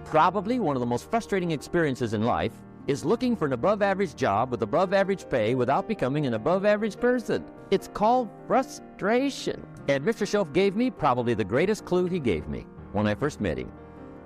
Probably one of the most frustrating experiences in life is looking for an above-average job with above-average pay without becoming an above-average person. It's called frustration. And Mr. Shelf gave me probably the greatest clue he gave me when I first met him.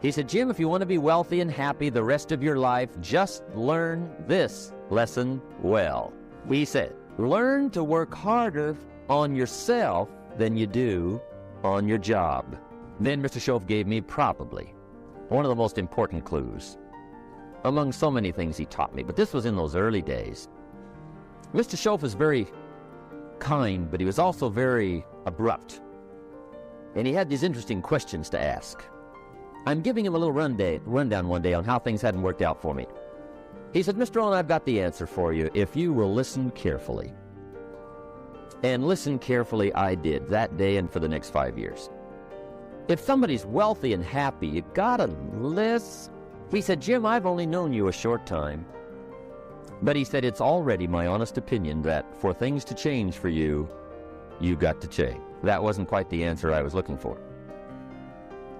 He said, Jim, if you want to be wealthy and happy the rest of your life, just learn this lesson well. He said, learn to work harder on yourself than you do on your job. Then Mr. Shelf gave me probably one of the most important clues among so many things he taught me, but this was in those early days. Mr. Shelf was very kind, but he was also very abrupt. And he had these interesting questions to ask. I'm giving him a little rundown one day on how things hadn't worked out for me. He said, Mr. Rohn, I've got the answer for you if you will listen carefully. And listen carefully I did that day and for the next 5 years. If somebody's wealthy and happy, you gotta listen. He said, Jim, I've only known you a short time. But he said, it's already my honest opinion that for things to change for you, you got to change. That wasn't quite the answer I was looking for.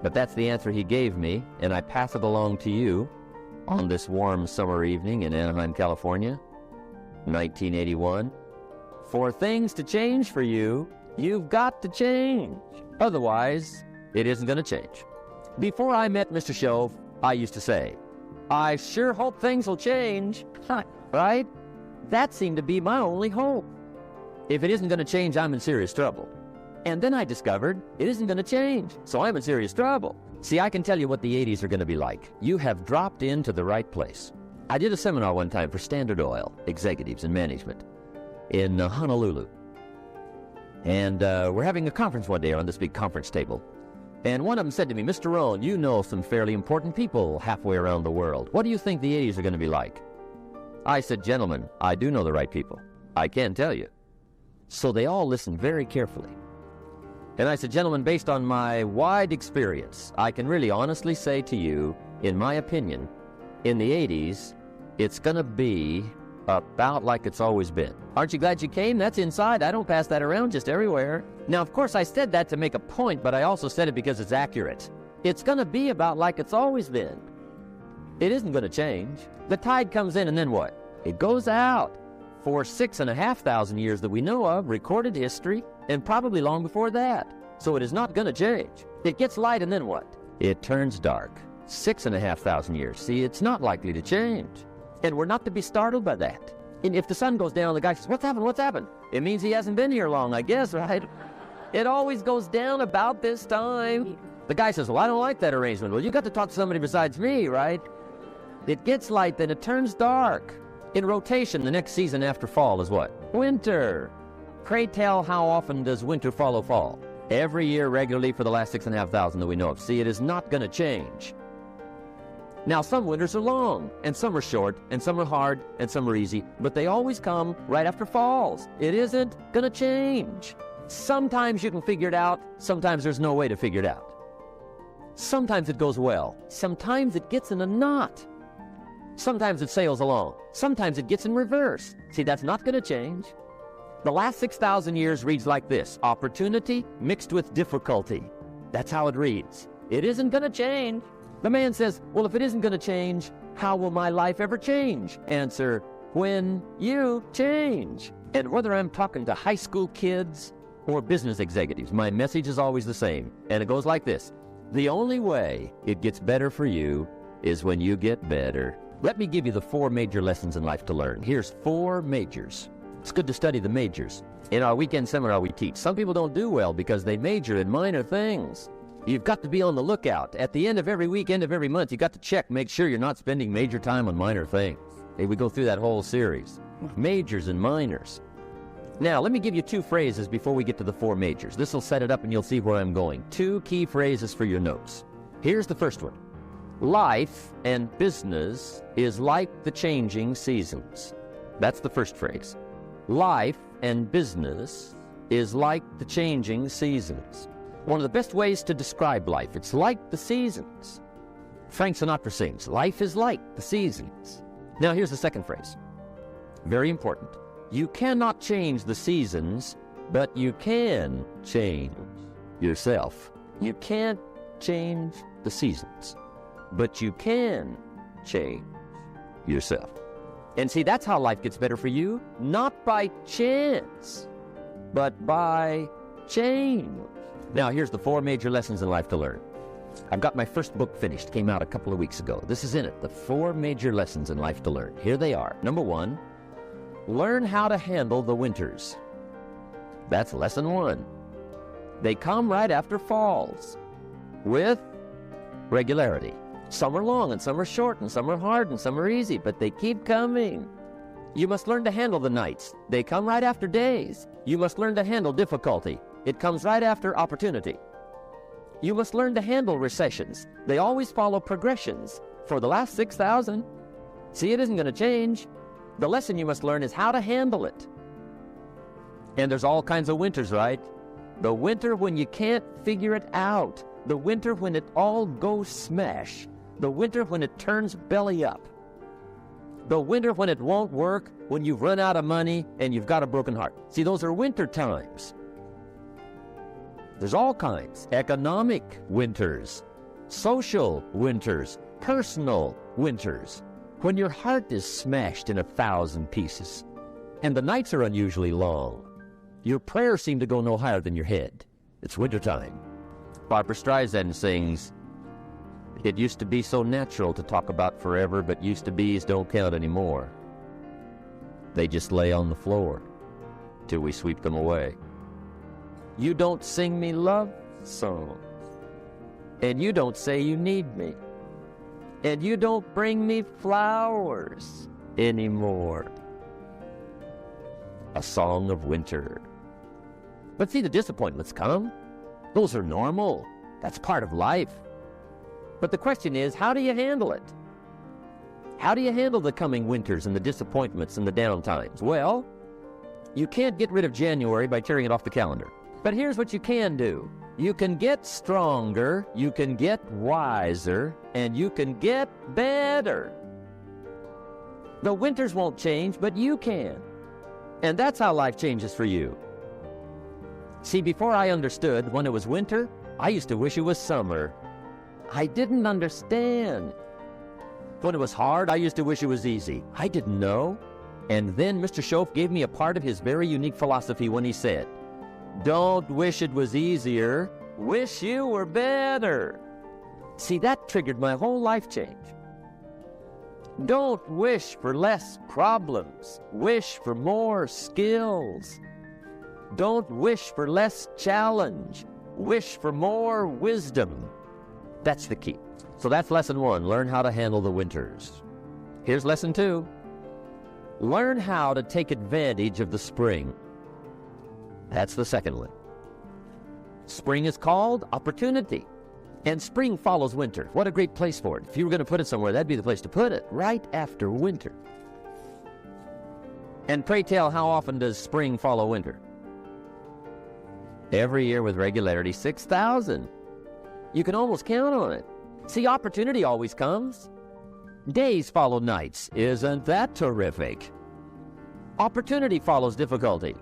But that's the answer he gave me, and I pass it along to you on this warm summer evening in Anaheim, California, 1981. For things to change for you, you've got to change. Otherwise, it isn't going to change. Before I met Mr. Shelf, I used to say, I sure hope things will change, right? That seemed to be my only hope. If it isn't going to change, I'm in serious trouble. And then I discovered it isn't going to change, so I'm in serious trouble. See, I can tell you what the 80s are going to be like. You have dropped into the right place. I did a seminar one time for Standard Oil executives and management in Honolulu. And we're having a conference one day on this big conference table. And one of them said to me, Mr. Rohn, you know some fairly important people halfway around the world. What do you think the 80s are going to be like? I said, gentlemen, I do know the right people. I can tell you. So they all listened very carefully. And I said, gentlemen, based on my wide experience, I can really honestly say to you, in my opinion, in the 80s, it's going to be about like it's always been. Aren't you glad you came? That's inside. I don't pass that around just everywhere. Now, of course, I said that to make a point, but I also said it because it's accurate. It's going to be about like it's always been. It isn't going to change. The tide comes in and then what? It goes out. For 6,500 years that we know of, recorded history, and probably long before that. So it is not going to change. It gets light and then what? It turns dark. 6,500 years. See, it's not likely to change. And we're not to be startled by that. And if the sun goes down, the guy says, what's happened? What's happened? It means he hasn't been here long, I guess, right? It always goes down about this time. The guy says, well, I don't like that arrangement. Well, you got to talk to somebody besides me, right? It gets light, then it turns dark. In rotation, the next season after fall is what? Winter. Pray tell, how often does winter follow fall? Every year regularly for the last 6,500 that we know of. See, it is not going to change. Now, some winters are long, and some are short, and some are hard, and some are easy, but they always come right after falls. It isn't going to change. Sometimes you can figure it out. Sometimes there's no way to figure it out. Sometimes it goes well. Sometimes it gets in a knot. Sometimes it sails along. Sometimes it gets in reverse. See, that's not going to change. The last 6,000 years reads like this: opportunity mixed with difficulty. That's how it reads. It isn't going to change. The man says, well, if it isn't going to change, how will my life ever change? Answer, when you change. And whether I'm talking to high school kids or business executives, my message is always the same. And it goes like this: the only way it gets better for you is when you get better. Let me give you the 4 major lessons in life to learn. Here's 4 majors. It's good to study the majors. In our weekend seminar we teach, some people don't do well because they major in minor things. You've got to be on the lookout. At the end of every week, end of every month, you got to check, make sure you're not spending major time on minor things. Hey, we go through that whole series. Majors and minors. Now, let me give you 2 phrases before we get to the 4 majors. This will set it up and you'll see where I'm going. 2 key phrases for your notes. Here's the first one. Life and business is like the changing seasons. That's the first phrase. Life and business is like the changing seasons. One of the best ways to describe life, it's like the seasons. Frank Sinatra sings, life is like the seasons. Now here's the second phrase. Very important. You cannot change the seasons, but you can change yourself. You can't change the seasons, but you can change yourself. And see, that's how life gets better for you. Not by chance, but by change. Now, here's the 4 major lessons in life to learn. I've got my first book finished, came out a couple of weeks ago. This is in it, the 4 major lessons in life to learn. Here they are. Number 1, learn how to handle the winters. That's lesson 1. They come right after falls with regularity. Some are long and some are short and some are hard and some are easy, but they keep coming. You must learn to handle the nights. They come right after days. You must learn to handle difficulty. It comes right after opportunity. You must learn to handle recessions. They always follow progressions. For the last 6,000, see, it isn't going to change. The lesson you must learn is how to handle it. And there's all kinds of winters, right? The winter when you can't figure it out. The winter when it all goes smash. The winter when it turns belly up. The winter when it won't work, when you've run out of money and you've got a broken heart. See, those are winter times. There's all kinds. Economic winters, social winters, personal winters. When your heart is smashed in 1,000 pieces and the nights are unusually long, your prayers seem to go no higher than your head. It's wintertime. Barbra Streisand sings, "It used to be so natural to talk about forever, but used to be's don't count anymore. They just lay on the floor till we sweep them away. You don't sing me love songs, and you don't say you need me, and you don't bring me flowers anymore." A song of winter. But see, the disappointments come. Those are normal. That's part of life. But the question is, how do you handle it? How do you handle the coming winters and the disappointments and the downtimes? Well, you can't get rid of January by tearing it off the calendar. But here's what you can do. You can get stronger, you can get wiser, and you can get better. The winters won't change, but you can. And that's how life changes for you. See, before I understood when it was winter, I used to wish it was summer. I didn't understand. When it was hard, I used to wish it was easy. I didn't know. And then Mr. Schoaf gave me a part of his very unique philosophy when he said, "Don't wish it was easier, wish you were better." See, that triggered my whole life change. Don't wish for less problems, wish for more skills. Don't wish for less challenge, wish for more wisdom. That's the key. So that's lesson 1, learn how to handle the winters. Here's lesson 2, learn how to take advantage of the spring. That's the second one. Spring is called opportunity, and spring follows winter. What a great place for it. If you were going to put it somewhere, that'd be the place to put it, right after winter. And pray tell, how often does spring follow winter? Every year with regularity, 6,000. You can almost count on it. See, opportunity always comes. Days follow nights. Isn't that terrific? Opportunity follows difficulty.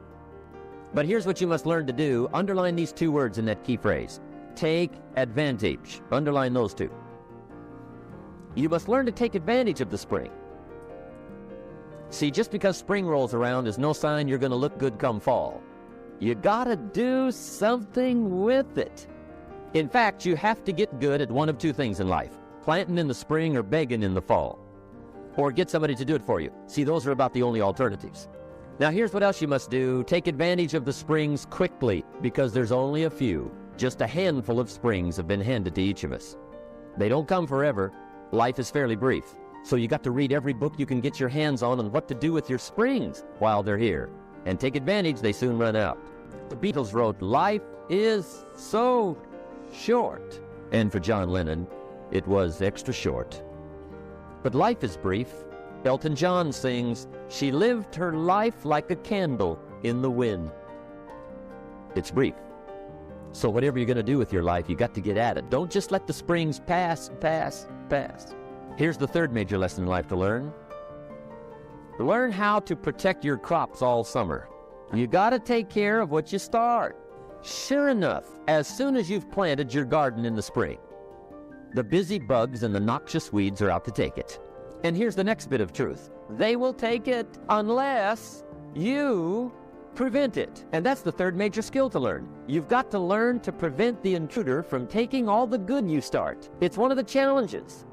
But here's what you must learn to do. Underline these 2 words in that key phrase. Take advantage. Underline those 2. You must learn to take advantage of the spring. See, just because spring rolls around is no sign you're going to look good come fall. You gotta do something with it. In fact, you have to get good at one of 2 things in life. Planting in the spring or begging in the fall. Or get somebody to do it for you. See, those are about the only alternatives. Now here's what else you must do. Take advantage of the springs quickly, because there's only a few. Just a handful of springs have been handed to each of us. They don't come forever. Life is fairly brief. So you got to read every book you can get your hands on what to do with your springs while they're here. And take advantage, they soon run out. The Beatles wrote, "Life is so short." And for John Lennon, it was extra short. But life is brief. Elton John sings, "She lived her life like a candle in the wind." It's brief. So whatever you're going to do with your life, you got to get at it. Don't just let the springs pass. Here's the 3rd major lesson in life to learn. Learn how to protect your crops all summer. You got to take care of what you start. Sure enough, as soon as you've planted your garden in the spring, The busy bugs and the noxious weeds are out to take it. And here's the next bit of truth. They will take it unless you prevent it. And that's the third major skill to learn. You've got to learn to prevent the intruder from taking all the good you start. It's one of the challenges.